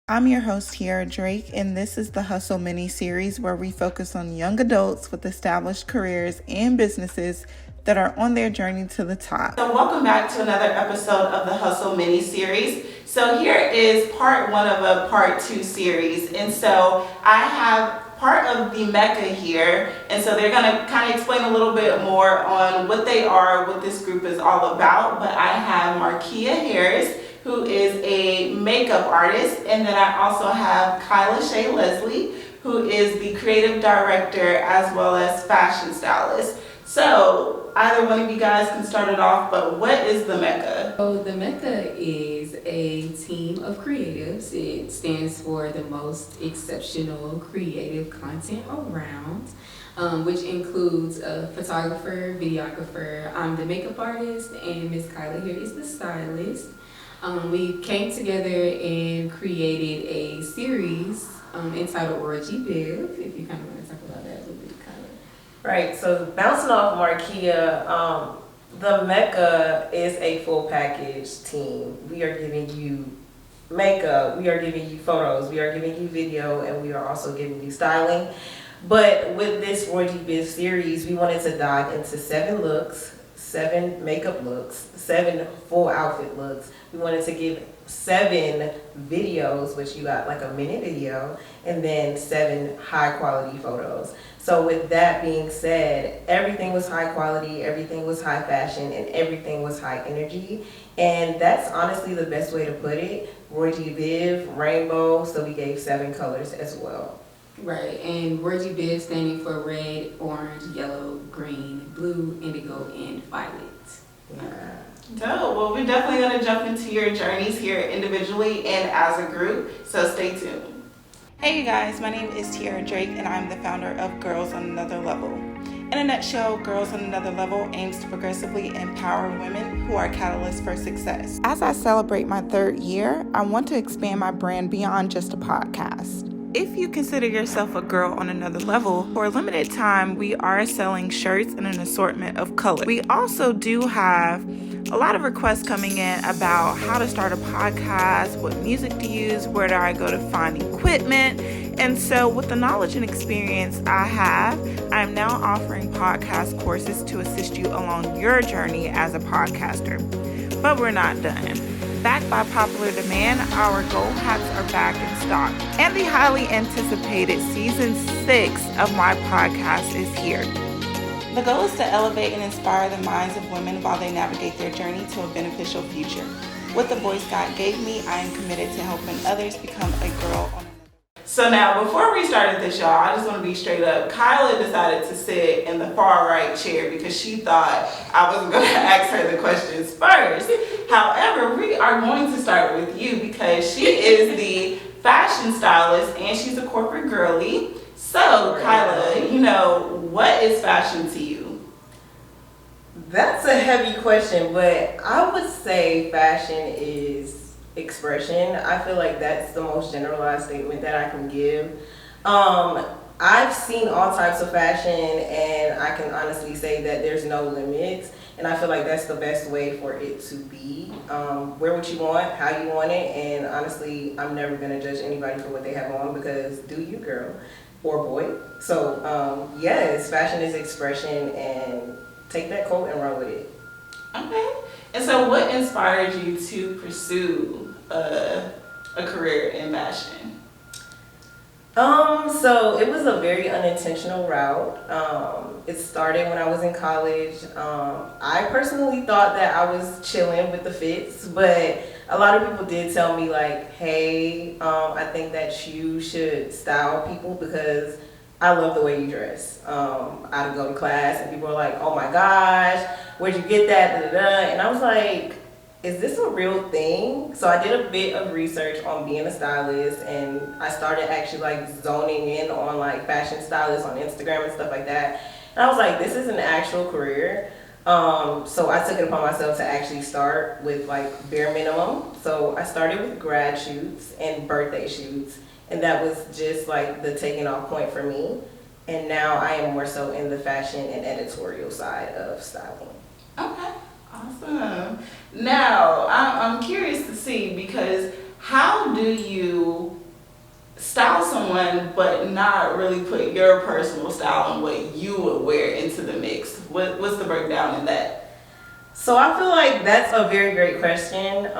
I'm your host, Tiara Drake, and this is the Hustle mini-series where we focus on young adults with established careers and businesses that are on their journey to the top. So welcome back to another episode of the Hustle mini-series. So here is part one of a part two series. And so I have part of the Mecca here, and so they're going to kind of explain a little bit more on what they are, what this group is all about. But I have Markia Harris, who is a makeup artist, and then I also have Kyla'Shay Leslie, who is the creative director as well as fashion stylist. So either one of you guys can start it off, but what is the Mecca? So the Mecca is a team of creatives. It stands for the most exceptional creative content around, which includes a photographer, videographer. I'm the makeup artist, and Miss Kyla here is the stylist. We came together and created a series entitled Orgy Biv, if you kind of want to talk about that a little bit, Kyla. Right, so bouncing off Markia, the Mecca is a full package team. We are giving you makeup, we are giving you photos, we are giving you video, and we are also giving you styling. But with this Orgy Biv series, we wanted to dive into 7 looks, 7 makeup looks, 7 full outfit looks. We wanted to give 7 videos, which you got like a minute video, and then 7 high quality photos. So with that being said, everything was high quality, everything was high fashion, and everything was high energy. And that's honestly the best way to put it. Orgy Biv, rainbow, so we gave 7 colors as well. Right, and Orgy Biv standing for red, orange, yellow, green, blue, indigo, and violet. Yeah. Dope. Well, we're definitely going to jump into your journeys here individually and as a group, so stay tuned. Hey you guys, my name is Tiara Drake, and I'm the founder of Girls on Another Level. In a nutshell, Girls on Another Level aims to progressively empower women who are catalysts for success. As I celebrate my 3rd year, I want to expand my brand beyond just a podcast. If you consider yourself a girl on another level, for a limited time, we are selling shirts in an assortment of colors. We also do have a lot of requests coming in about how to start a podcast, what music to use, where do I go to find equipment. And so with the knowledge and experience I have, I'm now offering podcast courses to assist you along your journey as a podcaster. But we're not done. Backed by popular demand, our gold hats are back in stock. And the highly anticipated season 6 of my podcast is here. The goal is to elevate and inspire the minds of women while they navigate their journey to a beneficial future. With the voice God gave me, I am committed to helping others become a girl on another. So now, before we started this, y'all, I just want to be straight up. Kyla decided to sit in the far right chair because she thought I was going to ask her the questions first. However, we are going to start with you because she is the fashion stylist and she's a corporate girly. So, Kyla, what is fashion to you? That's a heavy question, but I would say fashion is expression. I feel like that's the most generalized statement that I can give. I've seen all types of fashion, and I can honestly say that there's no limits, and I feel like that's the best way for it to be. Wear what you want, how you want it, and honestly, I'm never going to judge anybody for what they have on because do you, girl or boy. So yes, fashion is expression, and take that coat and run with it. Okay. And so what inspired you to pursue a career in fashion? So it was a very unintentional route. It started when I was in college. I personally thought that I was chilling with the fits, but a lot of people did tell me like, hey, I think that you should style people because I love the way you dress. I'd go to class and people were like, oh my gosh, where'd you get that? Da, da, da. And I was like, is this a real thing? So I did a bit of research on being a stylist, and I started actually like zoning in on like fashion stylists on Instagram and stuff like that. And I was like, this is an actual career. So I took it upon myself to actually start with like bare minimum. So I started with grad shoots and birthday shoots, and that was just like the taking off point for me. And now I am more so in the fashion and editorial side of styling. Okay. Awesome. Now, I'm curious to see, because how do you one, but not really put your personal style and what you would wear into the mix? What's the breakdown in that? So I feel like that's a very great question.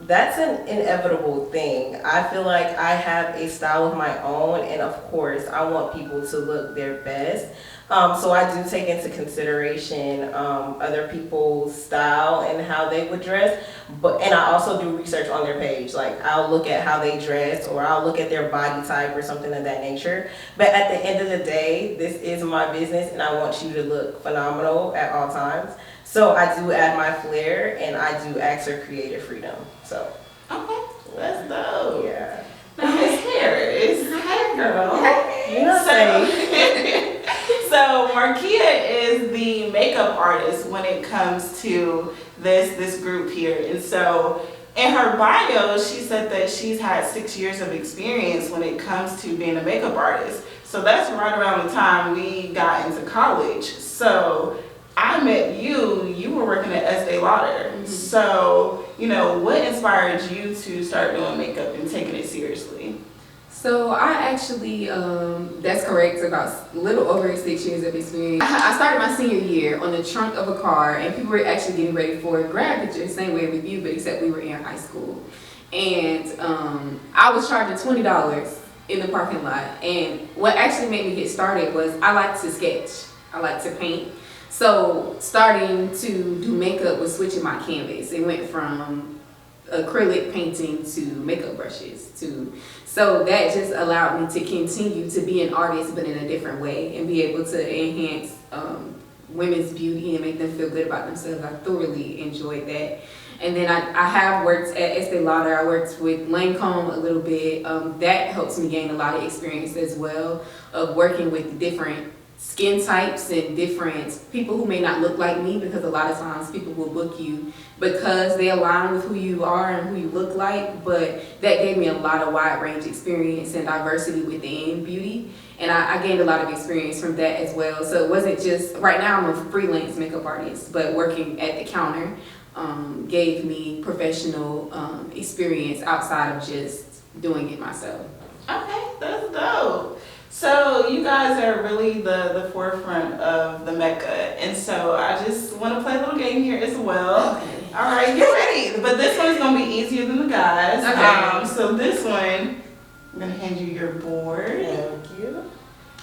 That's an inevitable thing. I feel like I have a style of my own, and of course, I want people to look their best. So I do take into consideration other people's style and how they would dress, and I also do research on their page. Like, I'll look at how they dress, or I'll look at their body type or something of that nature. But at the end of the day, this is my business, and I want you to look phenomenal at all times. So I do add my flair, and I do ask for creative freedom. So Okay, that's dope. yeah. Now Miss Harris, hey girl. You know what I'm saying? So Markia is the makeup artist when it comes to this group here. And so in her bio, she said that she's had 6 years of experience when it comes to being a makeup artist. So that's right around the time we got into college. So I met you were working at Estée Lauder. Mm-hmm. So, what inspired you to start doing makeup and taking it seriously? So I actually, that's correct, about a little over 6 years of experience. I started my senior year on the trunk of a car, and people were actually getting ready for a grad picture, same way with you, but except we were in high school. And I was charging $20 in the parking lot. And what actually made me get started was I like to sketch. I like to paint. So starting to do makeup was switching my canvas. It went from acrylic painting to makeup brushes so that just allowed me to continue to be an artist, but in a different way, and be able to enhance women's beauty and make them feel good about themselves. I thoroughly enjoyed that. And then I have worked at Estée Lauder. I worked with Lancôme a little bit. That helps me gain a lot of experience as well, of working with different skin types and different people who may not look like me, because a lot of times people will book you because they align with who you are and who you look like. But that gave me a lot of wide range experience and diversity within beauty, and I gained a lot of experience from that as well. So it wasn't just, right now I'm a freelance makeup artist, but working at the counter gave me professional experience outside of just doing it myself. Okay, that's dope. So you guys are really the forefront of the Mecca, and so I just want to play a little game here as well. Okay. All right, get ready. But this one's going to be easier than the guys. Okay. So this one, I'm going to hand you your board. Thank you.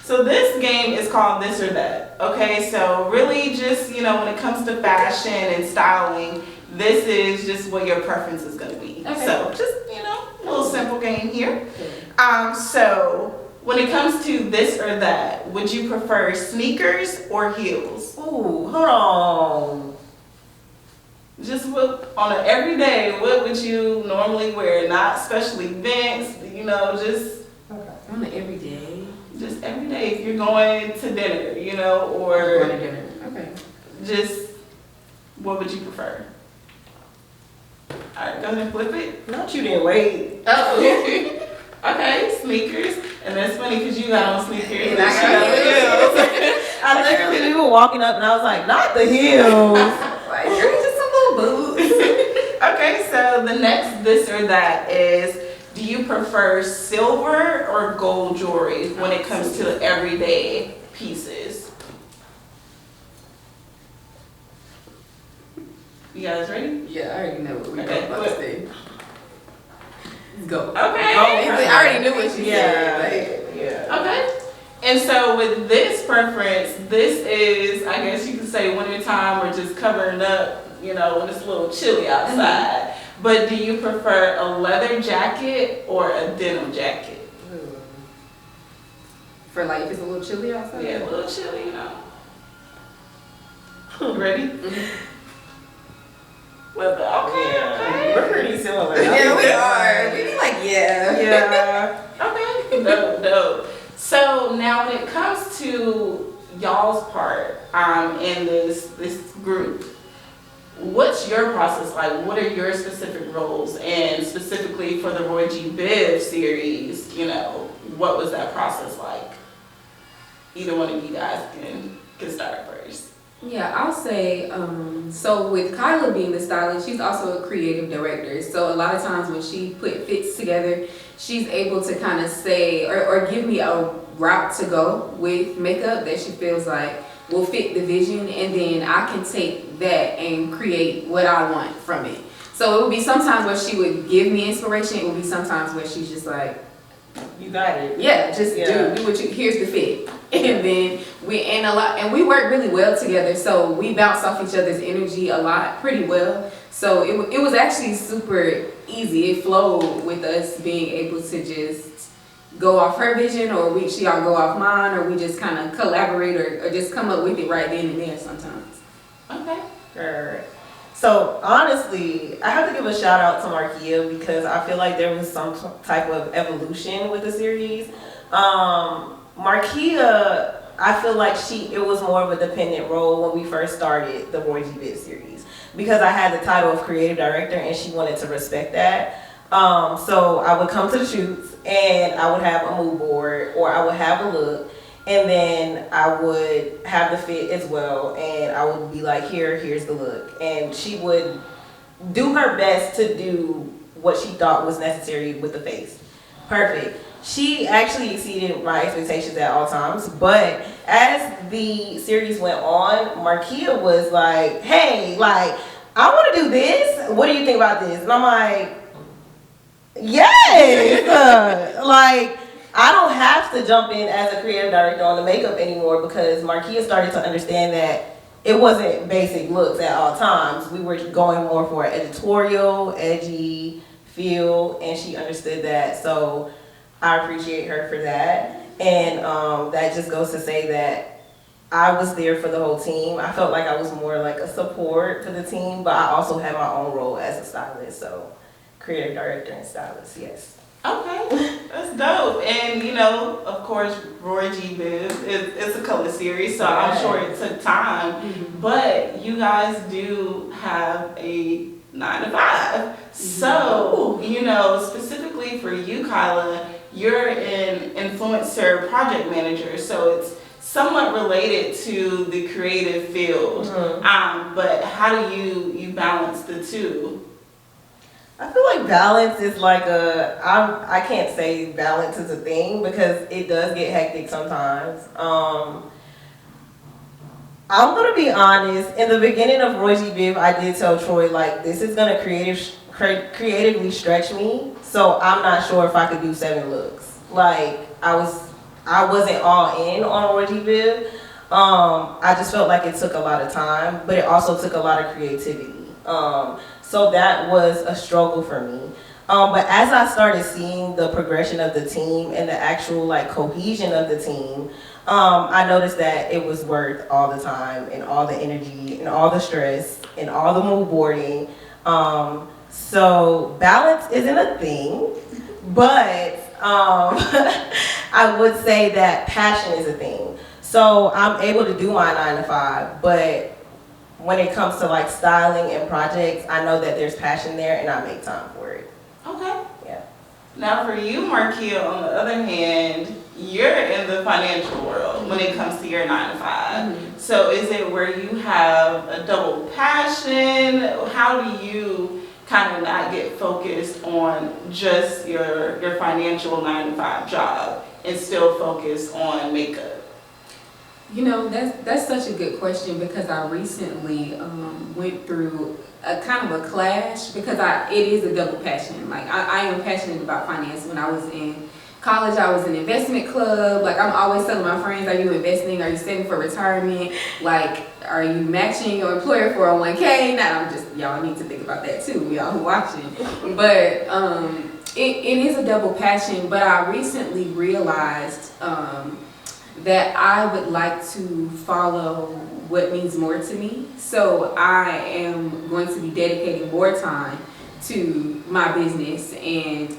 So this game is called This or That. Okay, so really just, when it comes to fashion and styling, this is just what your preference is going to be. Okay. So just, a little simple game here. So when it comes to this or that, would you prefer sneakers or heels? Ooh, hold on. Just on an everyday, what would you normally wear? Not special events, just On an everyday. just every day. If you're going to dinner, or Going to dinner. Okay. just what would you prefer? All right, go ahead and flip it. Not you didn't wait. Oh. Okay, sneakers. And that's funny because you got on sneakers. And I got on heels. I literally, we were walking up and I was like, not the heels. Like, you're just some little boots. Okay, so the next this or that is, do you prefer silver or gold jewelry when it comes to everyday pieces? You guys ready? Yeah, I already know what we're Okay, about to say. Go. Okay. I already knew what she said. Like, Yeah. Okay. And so with this preference, this is, I guess you could say, winter time or just covering up, when it's a little chilly outside. Mm-hmm. But do you prefer a leather jacket or a denim jacket? for like if it's a little chilly outside? Yeah, a little chilly, Ready? Mm-hmm. Okay. We're pretty similar. Yeah, we are. We be like, yeah. Yeah. Okay. Dope. So now when it comes to y'all's part in this group, what's your process like? What are your specific roles? And specifically for the Roy G. Biv series, what was that process like? Either one of you guys can start first. Yeah, I'll say, so with Kyla being the stylist, she's also a creative director. So a lot of times when she put fits together, she's able to kind of say, or give me a route to go with makeup that she feels like will fit the vision. And then I can take that and create what I want from it. So it would be sometimes where she would give me inspiration. It would be sometimes where she's just like, you got it. yeah, just do what you, here's the fit. And then we work really well together, so we bounce off each other's energy a lot, pretty well. So it was actually super easy. It flowed with us being able to just go off her vision, or she'll go off mine, or we just kind of collaborate or just come up with it right then and there sometimes. Okay. Sure. So honestly, I have to give a shout out to Markia because I feel like there was some type of evolution with the series. Markia, I feel like it was more of a dependent role when we first started the Roy G. Biv series because I had the title of creative director and she wanted to respect that. So I would come to the shoots and I would have a mood board or I would have a look. And then I would have the fit as well, and I would be like, here's the look. And she would do her best to do what she thought was necessary with the face. Perfect. She actually exceeded my expectations at all times, but as the series went on, Markia was like, hey, like, I want to do this. What do you think about this? And I'm like, yes! Like, I don't have to jump in as a creative director on the makeup anymore because Markia started to understand that it wasn't basic looks at all times. We were going more for an editorial, edgy feel, and she understood that. So I appreciate her for that. And that just goes to say that I was there for the whole team. I felt like I was more like a support for the team, but I also had my own role as a stylist. So creative director and stylist, yes. Okay, that's dope. And you know, of course, Roy G. Biv it's a color series, so I'm sure it took time. Mm-hmm. But you guys do have a 9 to 5. Mm-hmm. So, you know, specifically for you, Kyla, you're an influencer project manager, so it's somewhat related to the creative field. Mm-hmm. But how do you balance the two? I feel like balance is like I can't say balance is a thing because it does get hectic sometimes. I'm gonna be honest, in the beginning of Roy G. Biv, I did tell Troy, like, this is gonna creatively stretch me, so I'm not sure if I could do 7 looks. Like, I wasn't all in on Roy G. Biv. I just felt like it took a lot of time, but it also took a lot of creativity. So that was a struggle for me. But as I started seeing the progression of the team and the actual like cohesion of the team, I noticed that it was worth all the time and all the energy and all the stress and all the mood boarding. So balance isn't a thing, but I would say that passion is a thing. So I'm able to do my 9 to 5, but when it comes to like styling and projects, I know that there's passion there and I make time for it. Okay. Yeah. Now for you, Markia, on the other hand, you're in the financial world when it comes to your 9 to 5. Mm-hmm. So is it where you have a double passion? How do you kind of not get focused on just your financial 9 to 5 job and still focus on makeup? You know, that's such a good question because I recently went through a kind of a clash because it is a double passion. Like I am passionate about finance. When I was in college, I was in investment club. Like I'm always telling my friends, are you investing? Are you saving for retirement? Like, are you matching your employer 401k? Now I'm just, y'all need to think about that too, y'all who watching. But it is a double passion, but I recently realized that I would like to follow what means more to me. So I am going to be dedicating more time to my business and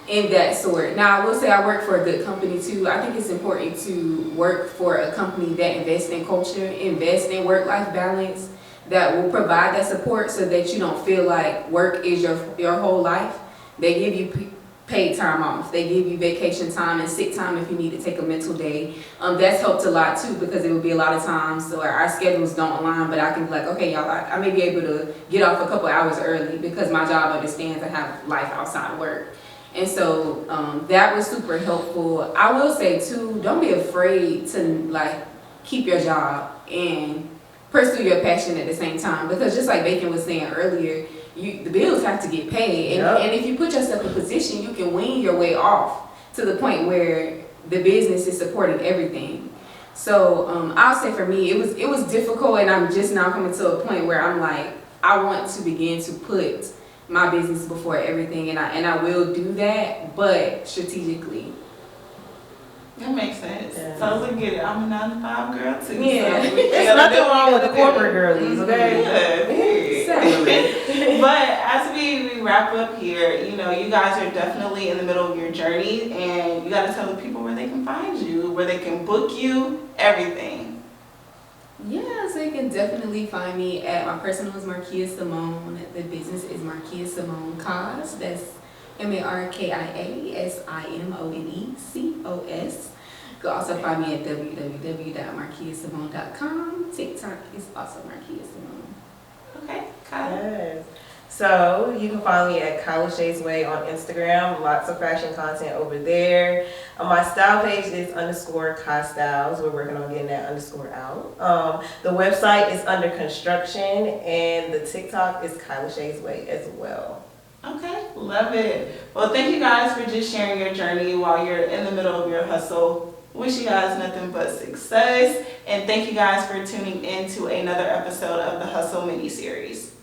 in that sort. Now I will say I work for a good company too. I think it's important to work for a company that invests in culture, invests in work-life balance, that will provide that support so that you don't feel like work is your whole life. They give you paid time off. They give you vacation time and sick time if you need to take a mental day. That's helped a lot too, because it would be a lot of times so our schedules don't align, but I can be like, okay, y'all, I may be able to get off a couple hours early because my job understands I have life outside of work. And so that was super helpful. I will say too, don't be afraid to like keep your job and pursue your passion at the same time, because just like Bacon was saying earlier, the bills have to get paid, and if you put yourself in a position, you can wean your way off to the point where the business is supporting everything. So I'll say for me, it was difficult, and I'm just now coming to a point where I'm like, I want to begin to put my business before everything, and I will do that, but strategically. That makes sense. Yeah. So look at it. I'm a 9-to-5 girl too. Yeah, so there's nothing wrong with the corporate girlies, okay? Yeah. But as we wrap up here, you know, you guys are definitely in the middle of your journey, and you got to tell the people where they can find you, where they can book you, everything. Yeah, so you can definitely find me at, my personal is Markia Simone. The business is Markia Simone Cos. That's MarkiaSimoneCos. You can also find me at www.markiasimone.com. TikTok is also Markia Simone. Okay, Kyle. Yes. So you can follow me at Kyla'Shay's Way on Instagram. Lots of fashion content over there. My style page is _KaiStyles. We're working on getting that _ out. The website is under construction, and the TikTok is Kyla'Shay's Way as well. Okay, love it. Well, thank you guys for just sharing your journey while you're in the middle of your hustle. Wish you guys nothing but success. And thank you guys for tuning in to another episode of the Hustle mini-series.